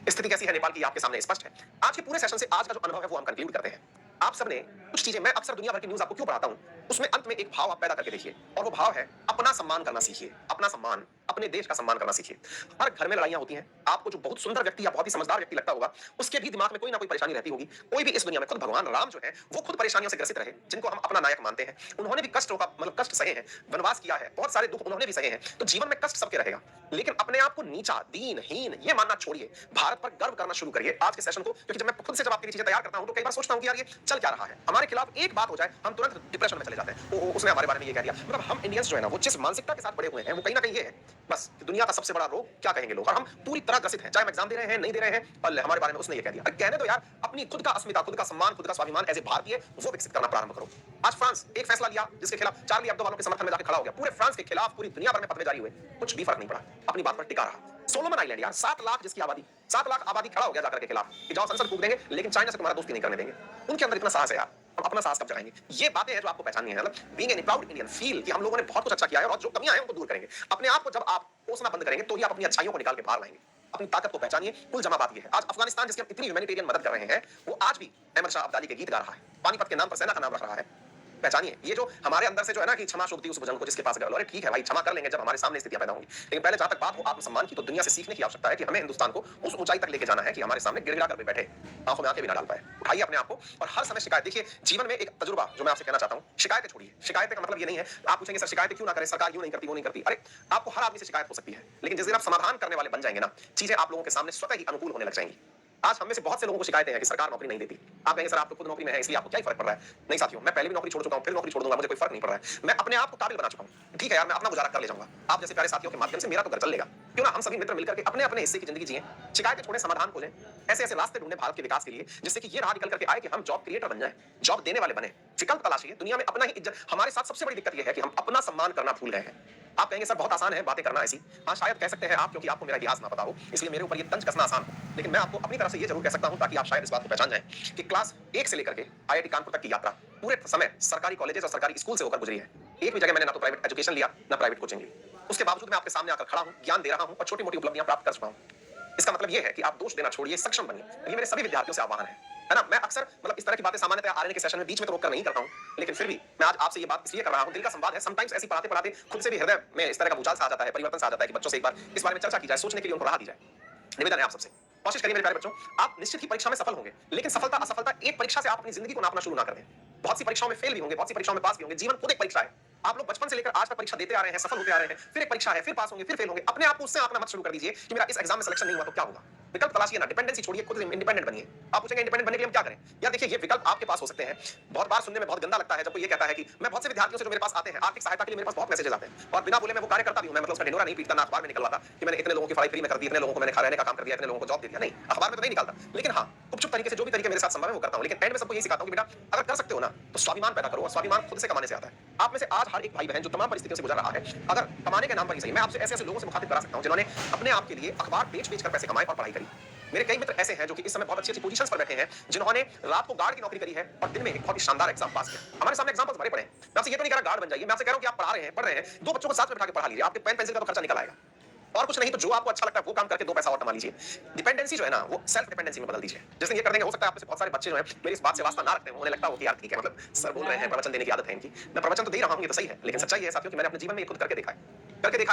स्थिति कैसी है नेपाल की आपके सामने स्पष्ट है। आज के पूरे सेशन से आज का जो अनुभव है वो हम कंक्लूड करते हैं। आप सबने कुछ चीजें, मैं अक्सर दुनिया भर की न्यूज़ आपको क्यों पढ़ाता हूं, उसमें अंत में एक भाव आप पैदा करके देखिए और वो भाव है अपना सम्मान करना सीखिए। अपना सम्मान, अपने देश का सम्मान करना सीखिए। हर घर में लड़ाइयां होती हैं। आपको जो बहुत सुंदर व्यक्ति या बहुत ही समझदार व्यक्ति लगता होगा, उसके भी दिमाग में कोई ना कोई परेशानी रहती होगी। कोई भी इस दुनिया में, खुद भगवान राम जो है वो खुद परेशानियों से ग्रसित रहे, जिनको हम अपना नायक मानते हैं। उन्होंने भी कष्टों का मतलब कष्ट सहे हैं, वनवास किया है, बहुत सारे दुख उन्होंने भी सहे हैं। तो जीवन में कष्ट सबके रहेगा, लेकिन अपने आप को नीचा, दीनहीन ये मानना छोड़िए। भारत पर गर्व करना शुरू करिए आज के सेशन को, क्योंकि जब मैं खुद से जब आपके लिए चीजें तैयार करता हूं तो कई बार सोचता हूं कि यार ये चल क्या रहा है। हमारे खिलाफ एक बात हो जाए, हम तुरंत डिप्रेशन में चले जाते हैं। ओ उसने हमारे बारे में ये कह दिया। मतलब हम इंडियंस जो है ना, वो जिस मानसिकता के साथ बड़े हुए हैं वो कहीं ना कहीं ये है, बस दुनिया का सबसे बड़ा रोग क्या कहेंगे लोग, और हम पूरी तरह ग्रसित हैं। चाहे हम एग्जाम दे रहे हैं, नहीं दे रहे हैं, और हमारे बारे में उसने ये कह दिया। कहने दो यार, अपनी खुद का अस्मिता, खुद का सम्मान, खुद का स्वाभिमान एज ए भारतीय वो विकसित करना प्रारंभ करो। आज फ्रांस एक फैसला लिया जिसके खिलाफ चार्ली एब्दो वालों के समर्थन में जाकर खड़ा हो गया। पूरे फ्रांस के खिलाफ पूरी दुनिया भर में फतवे जारी हुए, कुछ भी फर्क नहीं पड़ा, अपनी बात पर टिका रहा। सोलोमन आइलैंड यार, 7 लाख जिसकी आबादी, 7 लाख आबादी खड़ा हो गया जाकर के खिलाफ कि जाओ संसद फूंक देंगे, लेकिन चाइना से तुम्हारा दोस्ती नहीं करने देंगे। उनके अंदर इतना साहस है यार, हम अपना साहस कब जगाएंगे? ये बातें हैं जो आपको पहचाननी है। मतलब being an proud Indian, feel कि हम लोगों ने बहुत कुछ अच्छा किया है और जो कमियां हैं उनको दूर करेंगे। अपने आप को जब आप कोसना बंद करेंगे तो ही आप अपनी अच्छाइयों को निकाल के बाहर लाएंगे। अपनी ताकत को पहचानिए। कुल जमा बात ये है, आज अफगानिस्तान जिसकी हम इतनी ह्यूमैनिटेरियन मदद कर रहे हैं, वो आज भी अहमद शाह अब्दाली के गीत गा रहा है, पानीपत के नाम पर सेना का नाम रख रहा है। पहचानिए ये जो हमारे अंदर से जो है ना कि क्षमा शोधती उस भुजंग को जिसके पास गए। अरे ठीक है भाई, क्षमा कर लेंगे जब हमारे सामने स्थितियां पैदा होंगी, लेकिन पहले जहां तक बात हो आत्मसम्मान की, तो दुनिया से सीखने की आवश्यकता है कि हमें हिंदुस्तान को उस ऊंचाई तक लेके जाना है कि हमारे सामने गिड़गिड़ा कर भी बैठे, आंखों में आंखें भी ना डाल पाए। उठाइए अपने आप को और हर समय शिकायत। देखिए जीवन में एक तजुर्बा जो मैं आपसे कहना चाहता हूं, शिकायतें छोड़िए। शिकायतें का मतलब ये नहीं है आप पूछेंगे सर शिकायतें क्यों ना करें, सरकार क्यों नहीं करती, वो नहीं करती। अरे आपको हर आदमी से शिकायत हो सकती है, लेकिन जिस दिन आप समाधान करने वाले बन जाएंगे ना, चीजें आप लोगों के सामने स्वतः ही अनुकूल होने लग जाएंगी। आज हम में से बहुत से लोगों को शिकायतें हैं कि सरकार नौकरी नहीं देती। आप कहेंगे सर आप तो खुद नौकरी में है इसलिए आपको क्या ही फर्क पड़ रहा है। नहीं साथियों, मैं पहले भी नौकरी छोड़ चुका हूं, फिर नौकरी छोड़ दूंगा, मुझे कोई फर्क नहीं पड़ रहा है। मैं अपने आप को काबिल बना चुका हूं। ठीक है यार, मैं अपना गुजारा कर ले जाऊंगा। आप जैसे प्यारे साथियों के माध्यम से मेरा तो घर चल लेगा। क्यों ना हम सभी मित्र मिलकर के अपने अपने हिस्से की जिंदगी जिए, शिकायतें छोड़ें, समाधान खोजें, ऐसे ऐसे रास्ते ढूंढें भारत के विकास के लिए, जिससे कि ये राह निकल करके आए कि हम जॉब क्रिएटर बन जाएं, जॉब देने वाले बने। विकल्प तलाशिए दुनिया में अपना ही इज्जत। हमारे साथ सबसे बड़ी दिक्कत यह है कि हम अपना सम्मान करना भूल गए हैं। आप कहेंगे सर बहुत आसान है बातें करना ऐसी। हाँ शायद कह सकते हैं आप, क्योंकि आपको मेरा इतिहास ना पता हो इसलिए मेरे ऊपर ये तंज कसना आसान हो, लेकिन मैं आपको अपनी तरफ से ये जरूर कह सकता हूं ताकि आप शायद इस बात को पहचान जाएं कि क्लास 1 से लेकर के आईआईटी कानपुर तक की यात्रा पूरे समय सरकारी कॉलेजेस और सरकारी स्कूल से होकर गुजरी है। एक भी जगह मैंने ना तो प्राइवेट एजुकेशन लिया ना प्राइवेट कोचिंग ली। उसके बावजूद मैं आपके सामने आकर खड़ा हूं, ज्ञान दे रहा हूं और छोटी मोटी उपलब्धियां प्राप्त कर चुका हूं। इसका मतलब यह है कि आप दोष देना छोड़िए, सक्षम बनिए। ये मेरे सभी विद्यार्थियों से आह्वान है ना। मैं अक्सर मतलब इस तरह की बातें सामान्यतः आरएनए के सेशन में बीच में तो रोककर नहीं करता हूं, लेकिन फिर भी मैं आज आपसे ये बात इसलिए कर रहा हूं, दिल का संवाद है। समटाइम्स ऐसी पढ़ाते पढ़ाते खुद से भी हृदय में इस तरह का भूचाल सा आ जाता है, परिवर्तन सा आ जाता है कि बच्चों से एक बार इस बारे में चर्चा की जाए, सोचने के लिए उनको राह दी जाए। निवेदन है आप सबसे, कोशिश करिए मेरे प्यारे बच्चों, आप निश्चित ही परीक्षा में सफल होंगे, लेकिन सफलता असफलता एक परीक्षा से आप अपनी जिंदगी को नापना शुरू ना कर दें। बहुत सी परीक्षाओं में फेल भी होंगे, बहुत सी परीक्षाओं में पास भी होंगे। जीवन खुद एक परीक्षा है। आप लोग बचपन से लेकर आज तक परीक्षा देते आ रहे हैं, सफल होते आ रहे हैं, फिर एक परीक्षा है, फिर पास होंगे, फिर फेल होंगे। अपने आप को उससे आंकना मत शुरू कर दीजिए कि मेरा इस एग्जाम में सिलेक्शन नहीं हुआ तो क्या होगा। विकल्प तलाशिए ना, डिपेंडेंसी छोड़िए, खुद इंडिपेंडेंट बनिए। आप पूछेंगे इंडिपेंडेंट बनने के लिए हम क्या करें? यार देखिए ये विकल्प आपके पास हो सकते हैं। बहुत बार सुनने में बहुत गंदा लगता है जब कोई ये कहता है कि मैं बहुत से विद्यार्थियों से जो मेरे पास आते हैं आर्थिक सहायता के लिए मेरे पास बहुत मैसेजेस आते हैं और बिना बोले मैं वो कार्य करता भी हूं। मैं मतलब उसका ढिंढोरा नहीं पीटता, ना अखबार में निकलवाता कि मैंने इतने लोगों की पढ़ाई फ्री में कर दी, इतने लोगों को मैंने रहने का काम कर दिया, इतने लोगों को जॉब दे दिया। नहीं, अखबार में तो नहीं निकालता, लेकिन हाँ गुपचुप तरीके से जो भी तरीके मेरे साथ संभव है वो करता हूं। लेकिन एंड में सबको यही सिखाता हूं कि बेटा अगर कर सकते हो ना तो स्वाभिमान पैदा करो, और स्वाभिमान खुद से कमाने से आता है। आप में से आज हर एक भाई बहन जो तमाम परिस्थितियों से गुजर रहा है, अगर कमाने के नाम पर ही सही, मैं आपसे ऐसे ऐसे लोगों से मुखातिब करा सकता हूं जिन्होंने अपने आप के लिए अखबार बेच बेच कर पैसे कमाए और पढ़ाई करी। मेरे कई मित्र ऐसे हैं जो कि इस समय बहुत अच्छी अच्छी पोजीशंस पर बैठे हैं, जिन्होंने रात को गार्ड की नौकरी करी है और दिन में एक बहुत ही शानदार एग्जाम पास किया। हमारे सामने एग्जाम्पल्स भरे पड़े हैं। मैं आपसे ये तो नहीं कह रहा गार्ड बन जाइए, मैं आपसे कह रहा हूं कि आप पढ़ा रहे हैं, पढ़ रहे हैं, 2 बच्चों को साथ में बिठा के पढ़ा लीजिए, आपके पेन पेंसिल का तो खर्चा निकल आएगा। और कुछ नहीं तो जो आपको अच्छा लगता है वो काम करके 2 पैसा और कमा लीजिए। डिपेंडेंसी जो है ना वो सेल्फ डिपेंडेंसी में बदल दीजिए। जिस दिन ये कर देंगे, हो सकता है आप में से बहुत सारे बच्चे जो हैं मेरी इस बात से वास्ता ना रखते हैं, उन्हें लगता हो कि यार ठीक है, मतलब सर बोल रहे हैं, प्रवचन देने की आदत है इनकी। मैं प्रवचन तो दे रहा हूं, ये तो सही है, लेकिन सच्चाई है साथियों कि मैंने अपने जीवन में ये खुद करके देखा है।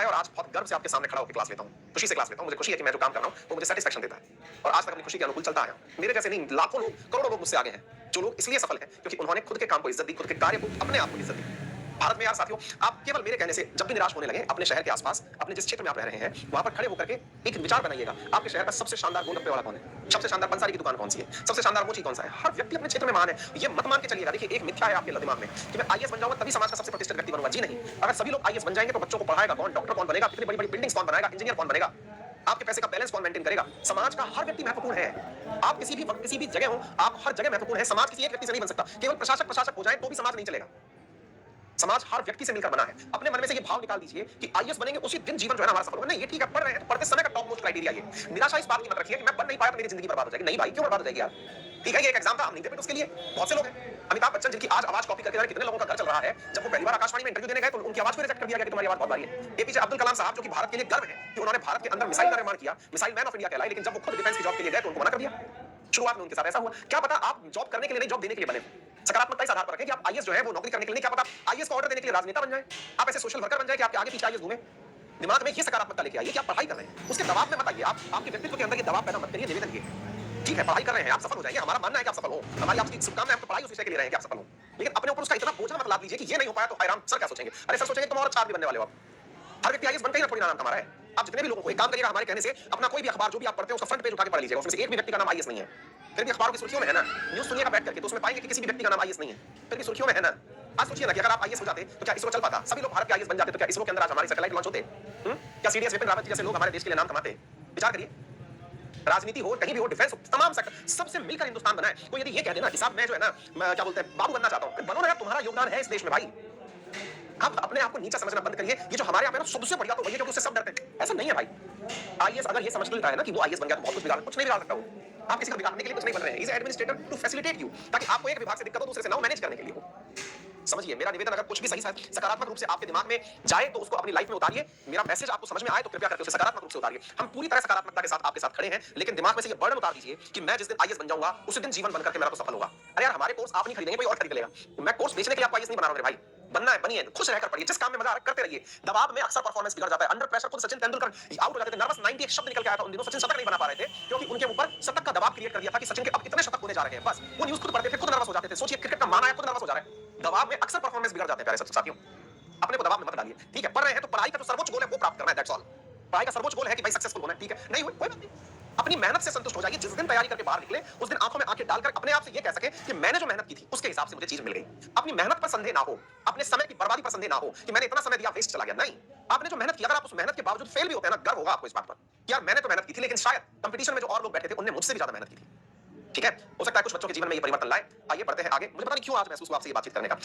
और आज बहुत गर्व से आपके सामने खड़ा होकर क्लास लेता हूं, खुशी से क्लास लेता हूं। मुझे खुशी है कि मैं जो काम कर रहा हूं वो मुझे सेटिस्फैक्शन देता है और आज तक अपनी खुशी के अनुकूल चलता आया हूं। मेरे जैसे नहीं, लाखों लोग, करोड़ों लोग मुझसे आगे हैं, जो लोग इसलिए सफल हैं क्योंकि उन्होंने खुद के काम को इज्जत दी, खुद के कार्य को, अपने आप को इज्जत दी। भारत में यार साथियों, आप केवल मेरे कहने से जब भी निराश होने लगे, अपने शहर के आसपास, अपने जिस क्षेत्र में आप रह रहे हैं, वहां पर खड़े होकर के एक विचार बनाइएगा, आपके शहर का सबसे शानदार गोलगप्पे वाला कौन है, सबसे शानदार पंसारी की दुकान कौन सी है, सबसे शानदार मोची कौन सा है। हर व्यक्ति अपने क्षेत्र में महान है। ये मत मान के चलिएगा। देखिए एक मिथ्या है आपके दिमाग में कि मैं आईएएस बन जाऊंगा तभी समाज का सबसे प्रतिष्ठित व्यक्ति बनूंगा। जी नहीं, अगर सभी लोग आईएएस बन जाएंगे तो बच्चों को पढ़ाएगा कौन, डॉक्टर कौन बनेगा, कितनी बड़ी बड़ी बिल्डिंग्स कौन बनाएगा, इंजीनियर कौन बनेगा, आपके पैसे का बैलेंस कौन मेंटेन करेगा। समाज का हर व्यक्ति महत्वपूर्ण है। आप किसी भी जगह हो, आप हर जगह महत्वपूर्ण है। समाज किसी एक व्यक्ति से नहीं बन सकता। केवल प्रशासक हो जाए तो भी समाज नहीं चलेगा। समाज हर व्यक्ति से मिलकर बना है। अपने मन में से ये भाव निकाल दीजिए कि आईएएस बनेंगे उसी दिन जीवन जो है हमारा सफल होगा। नहीं, ये ठीक है, पढ़ रहे हैं तो पढ़ते समय का टॉप मोस्ट क्राइटेरिया ये। निराशा इस बात की मत रखिए कि मैं बन नहीं पाया तो मेरी जिंदगी बर्बाद हो जाएगी। नहीं भाई, क्यों बर्बाद हो जाएगी यार? ठीक है, ये एक एग्जाम था, हम नहीं दे पाए उसके लिए। बहुत से लोग हैं। अमिताभ बच्चन जिनकी आज आवाज कॉपी करके जाने कितने लोगों का घर चल रहा है, जब वो पहली बार आकाशवाणी में इंटरव्यू देने गए तो उनकी आवाज को रिजेक्ट कर दिया गया कि तुम्हारी आवाज बहुत भारी है। एपीजे अब्दुल कलाम साहब जो कि भारत के लिए गर्व है कि उन्होंने भारत के अंदर मिसाइल का निर्माण किया, मिसाइल मैन ऑफ इंडिया कहलाए, लेकिन जब वो खुद डिफेंस की जॉब के लिए गए तो उनको मना कर दिया। शुरुआत में उनके साथ ऐसा हुआ। क्या पता आप जॉब करने के लिए नहीं, जॉब देने के लिए बने। सकारात्मकता इस आधार पर रखें कि आप आईएएस जो है वो नौकरी करने के लिए नहीं, क्या पता आईएएस का ऑर्डर देने के लिए राजनेता बन जाए, आप ऐसे सोशल वर्कर बन जाए कि आपके आगे पीछे आईएएस घूमे। दिमाग में ये सकारात्मकता लेके आइए कि आप पढ़ाई कर रहे हैं, उसके दबाव में मत आइए। आप आपके व्यक्तित्व के अंदर ये दबाव पैदा मत करिए। निवेदन ये ठीक है, पढ़ाई कर रहे हैं, आप सफल हो जाएंगे, हमारा मानना है कि आप सफल हो, हमारी आपकी शुभकामनाएं, आप तो पढ़ाई उस विषय के लिए रहे हैं कि आप सफल हो, लेकिन अपने ऊपर उसका इतना बोझा मत लाद लीजिए कि ये नहीं हो पाया तो हैरान सर क्या सोचेंगे। अरे सर सोचेंगे तुम और अच्छा आदमी बनने वाले हो। आप हर व्यक्ति आईएएस बनकर ही ना थोड़ी नाम कमा रहा है। आप जितने भी लोगों को एक काम करिएगा, हमारे कहने से अपना कोई भी अखबार जो भी आप पढ़ते हैं उसका फ्रंट पेज उठा के पढ़ लीजिएगा, उसमें से एक भी व्यक्ति का नाम आईएएस नहीं है। फिर भी अखबारों की सुर्खियों में है ना, न्यूज़ सुनिएगा बैठ करके तो उसमें पाएंगे कि किसी भी व्यक्ति का नाम आईएएस नहीं है, फिर भी सुर्खियों में है ना। आज सोचिए ना कि अगर आप आईएएस हो जाते तो क्या इसरो चल पाता? सभी लोग भारत के आईएएस बन जाते तो क्या इसरो के अंदर आज हमारे सैटेलाइट लॉन्च होते? क्या सीडीएस विपिन रावत जैसे लोग हमारे देश के लिए नाम कमाते? विचार करिए। राजनीति हो, कहीं भी हो, डिफेंस हो, तमाम सेक्टर सबसे मिलकर हिंदुस्तान बना है। कोई यदि ये कह देना कि साहब मैं जो है ना, मैं क्या बोलते हैं, बाबू बनना चाहता हूं, बनो ना यार, तुम्हारा योगदान है इस देश में भाई। आप अपने आप को नीचा समझना बंद करिए। ये जो हमारे यहाँ पे ना सबसे बढ़िया तो वही है क्योंकि उससे सब डरते हैं। ऐसा नहीं है भाई। आईएएस अगर ये समझ लेता है ना कि वो आईएएस बन गया तो बहुत कुछ बिगाड़, कुछ नहीं बिगाड़ सकता वो। आप किसी का बिगाड़ने के लिए कुछ नहीं बन रहे हैं। Is administrator to facilitate you, ताकि आपको एक विभाग से दिक्कत हो दूसरे से ना हो, मैनेज करने के लिए हो। समझिए मेरा निवेदन, अगर कुछ भी सही सकारात्मक रूप से आपके दिमाग में जाए तो उसको अपनी लाइफ में उतारिए। मेरा मैसेज आपको समझ में आए तो कृपया करके उसे सकारात्मक रूप से उतारिए। हम पूरी तरह सकारात्मकता के साथ आपके साथ खड़े हैं, लेकिन दिमाग में से ये बर्डन उतार दीजिए कि मैं जिस दिन आईएएस बन जाऊंगा उसी दिन जीवन बनकर के मेरा तो सफल होगा। अरे यार हमारे कोर्स आप नहीं खरीदेंगे, कोई और खरीद लेगा। मैं कोर्स बेचने के लिए आपको आईएएस नहीं बना रहा हूं मेरे भाई। बनना है बनिए, खुश रहकर पढ़िए, जिस काम में मजा आ रहा है करते रहिए। दबाव में अक्सर परफॉर्मेंस बिगड़ जाता है। अंडर प्रेशर खुद सचिन तेंदुलकर आउट हो जाते थे, नर्वस 90 एक शब्द निकल के आया था उन दिनों, सचिन शतक नहीं बना पा रहे थे क्योंकि उनके ऊपर शतक का दबाव क्रिएट कर दिया था कि सचिन के अब इतने शतक होने जा रहे हैं। बस वो न्यूज़ खुद पढ़ते थे, खुद नर्वस हो जाते थे। सोचिए क्रिकेट का माना है, खुद नर्वस हो जा रहे हैं। दबाव में अक्सर परफॉर्मेंस बिगड़ जाते हैं प्यारे साथियों। अपने को दबाव में मत डालिए, ठीक है। पढ़ रहे हैं तो पढ़ाई का जो सर्वोच्च गोल है वो प्राप्त करना है, दैट्स ऑल। पढ़ाई का सर्वोच्च गोल है कि भाई सक्सेसफुल होना है, ठीक है। नहीं हुए कोई बात नहीं, अपनी मेहनत से संतुष्ट हो जाइए। जिस दिन तैयारी करके बाहर निकले उस दिन आंखों में आंखें डालकर अपने आप से ये कह सके कि मैंने जो मेहनत की थी उसके हिसाब से मुझे चीज मिल गई। अपनी मेहनत पर संदेह ना हो, अपने समय की बर्बादी पर संदेह ना हो कि मैंने इतना समय दिया वेस्ट चला गया। नहीं, आपने जो मेहनत की, अगर आप उस मेहनत के बावजूद फेल भी होते हैं ना, गर्व होगा आपको इस बात पर कि यार मैंने तो मेहनत की थी, लेकिन शायद कंपटीशन में जो और लोग बैठे थे उनने मुझसे भी ज्यादा मेहनत की थी। ठीक है, हो सकता है कुछ बच्चों के जीवन में ये परिवर्तन लाए। आइए बढ़ते हैं आगे। मुझे पता नहीं क्यों आज महसूस हुआ आपसे ये बातचीत करने का।